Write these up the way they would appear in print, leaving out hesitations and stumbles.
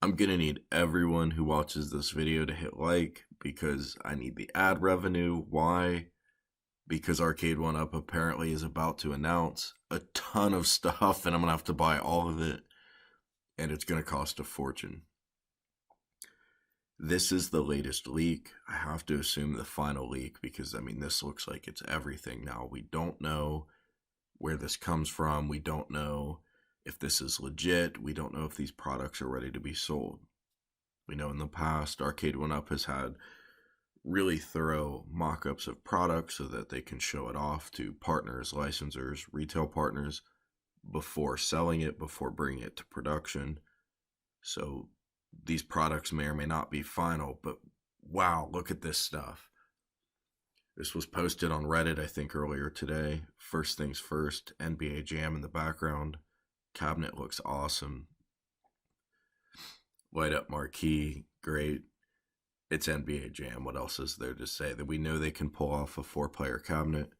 I'm gonna need everyone who watches this video to hit like because I need the ad revenue. Why? Because Arcade1up apparently is about to announce a ton of stuff and I'm gonna have to buy all of it and it's gonna cost a fortune. This is the latest leak. I have to assume the final leak because this looks like it's everything now. We don't know where this comes from. We don't know if this is legit. We don't know if these products are ready to be sold. We know in the past, Arcade1up has had really thorough mock ups of products so that they can show it off to partners, licensors, retail partners before selling it, before bringing it to production. So these products may or may not be final, but wow, look at this stuff. This was posted on Reddit, I think, earlier today. First things first, NBA Jam in the background. Cabinet looks awesome. Light up marquee, great. It's NBA Jam. What else is there to say? That we know they can pull off a 4-player cabinet.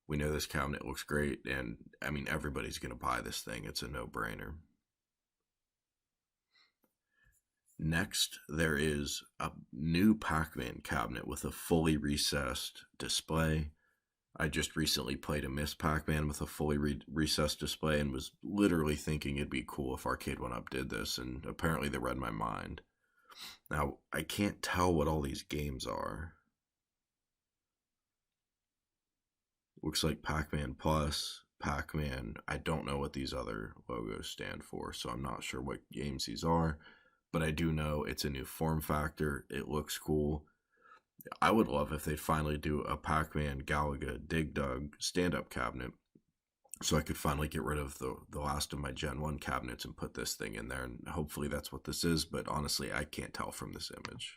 We know this cabinet looks great, and everybody's going to buy this thing. It's a no-brainer. Next, there is a new Pacman cabinet with a fully recessed display. I just recently played a Miss Pacman with a fully recessed display and was literally thinking it'd be cool if Arcade1up did this, and apparently they read my mind. Now, I can't tell what all these games are. Looks like Pacman Plus, Pacman. I don't know what these other logos stand for, so I'm not sure what games these are. But I do know it's a new form factor. It looks cool. I would love if they'd finally do a Pacman Galaga Dig Dug stand-up cabinet so I could finally get rid of the last of my Gen 1 cabinets and put this thing in there, and hopefully that's what this is, but honestly, I can't tell from this image.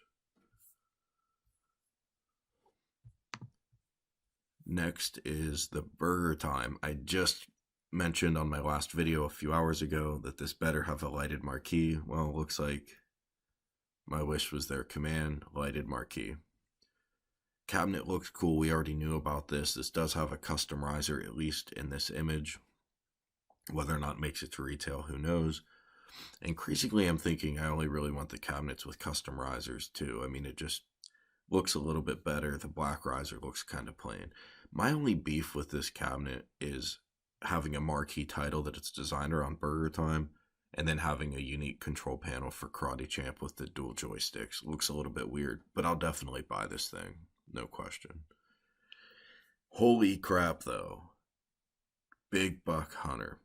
Next is the Burger Time. I just mentioned on my last video a few hours ago that this better have a lighted marquee. Well, it looks like my wish was their command, lighted marquee. Cabinet looks cool. We already knew about this. This does have a custom riser, at least in this image. Whether or not it makes it to retail, who knows. Increasingly, I'm thinking I only really want the cabinets with custom risers too. It just looks a little bit better. The black riser looks kind of plain. My only beef with this cabinet is having a marquee title that it's designed around Burger Time, and then having a unique control panel for Karate Champ with the dual joysticks. Looks a little bit weird, but I'll definitely buy this thing. No question. Holy crap, though. Big Buck Hunter.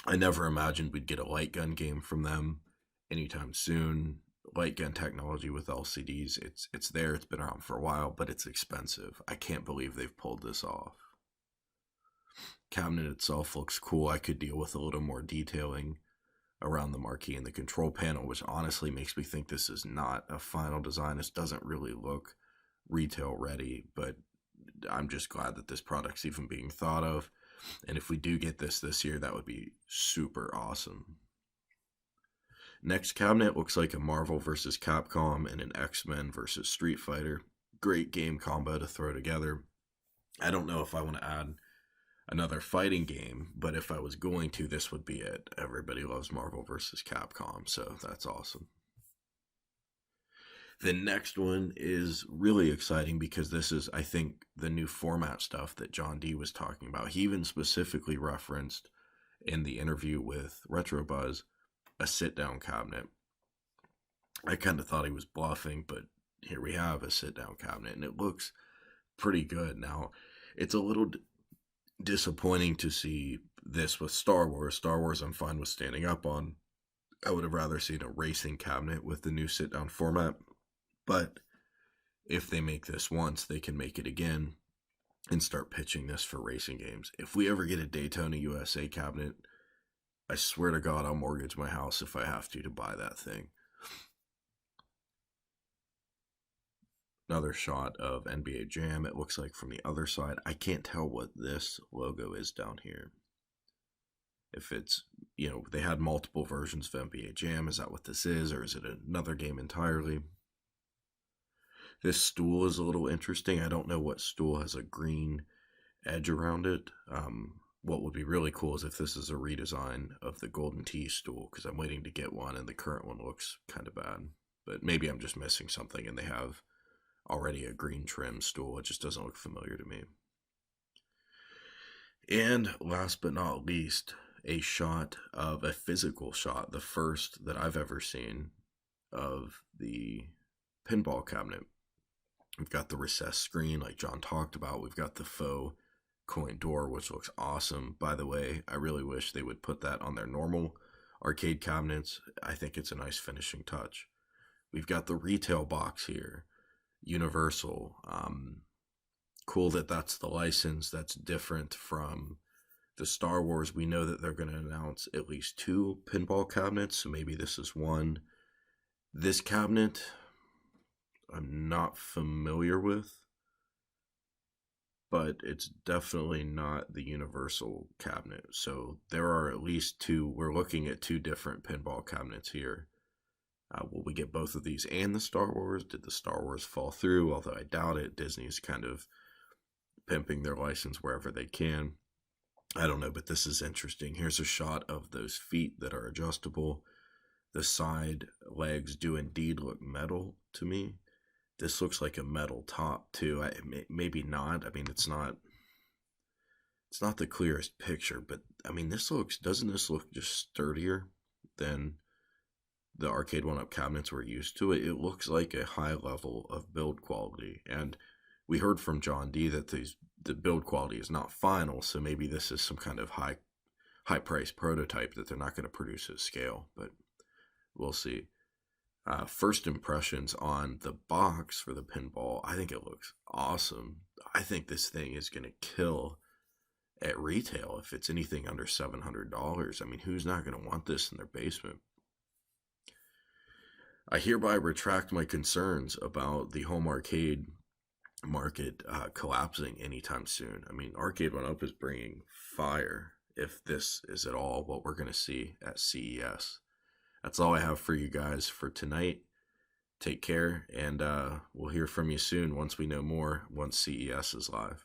I never imagined we'd get a light gun game from them anytime soon. Light gun technology with LCDs, it's there, it's been around for a while, but it's expensive. I can't believe they've pulled this off. Cabinet itself looks cool. I could deal with a little more detailing around the marquee and the control panel, which honestly makes me think this is not a final design. This doesn't really look retail ready, but I'm just glad that this product's even being thought of. And if we do get this year, that would be super awesome. Next cabinet looks like a Marvel versus Capcom and an X-Men versus Street Fighter. Great game combo to throw together. I don't know if I want to add another fighting game, but if I was going to, this would be it. Everybody loves Marvel vs. Capcom, so that's awesome. The next one is really exciting because this is, I think, the new format stuff that John D was talking about. He even specifically referenced in the interview with RetroBuzz a sit-down cabinet. I kind of thought he was bluffing, but here we have a sit-down cabinet, and it looks pretty good. Now, it's a little disappointing to see this with Star Wars. Star Wars I'm fine with standing up on. I would have rather seen a racing cabinet with the new sit-down format, but if they make this once, they can make it again and start pitching this for racing games. If we ever get a Daytona USA cabinet, I swear to God I'll mortgage my house if I have to buy that thing. Another shot of NBA Jam, it looks like from the other side. I can't tell what this logo is down here. If it's, they had multiple versions of NBA Jam. Is that what this is, or is it another game entirely? This stool is a little interesting. I don't know what stool has a green edge around it. what would be really cool is if this is a redesign of the golden Tee Stool, because I'm waiting to get one and the current one looks kind of bad. But maybe I'm just missing something and they have already a green trim stool. It just doesn't look familiar to me. And last but not least, a physical shot, the first that I've ever seen of the pinball cabinet. We've got the recessed screen like John talked about. We've got the faux coin door, which looks awesome. By the way, I really wish they would put that on their normal arcade cabinets. I think it's a nice finishing touch. We've got the retail box here, Universal. Cool that that's the license. That's different from the Star Wars. We know that they're going to announce at least 2 pinball cabinets, so maybe this is one. This cabinet, I'm not familiar with, but it's definitely not the Universal cabinet. So there are at least 2. We're looking at 2 different pinball cabinets here. Will we get both of these and the Star Wars? Did the Star Wars fall through? Although I doubt it. Disney's kind of pimping their license wherever they can. I don't know, but this is interesting. Here's a shot of those feet that are adjustable. The side legs do indeed look metal to me. This looks like a metal top too. Maybe not. I mean, it's not the clearest picture, but I mean, doesn't this look just sturdier than the Arcade1up cabinets we're used to? It looks like a high level of build quality, and we heard from John D that the build quality is not final, so maybe this is some kind of high price prototype that they're not going to produce at scale, but we'll see. First impressions on the box for the pinball, I think it looks awesome. I think this thing is going to kill at retail if it's anything under $700. I mean, who's not going to want this in their basement? I hereby retract my concerns about the home arcade market collapsing anytime soon. I mean, Arcade1up is bringing fire, if this is at all what we're going to see at CES. That's all I have for you guys for tonight. Take care, and we'll hear from you soon once we know more, once CES is live.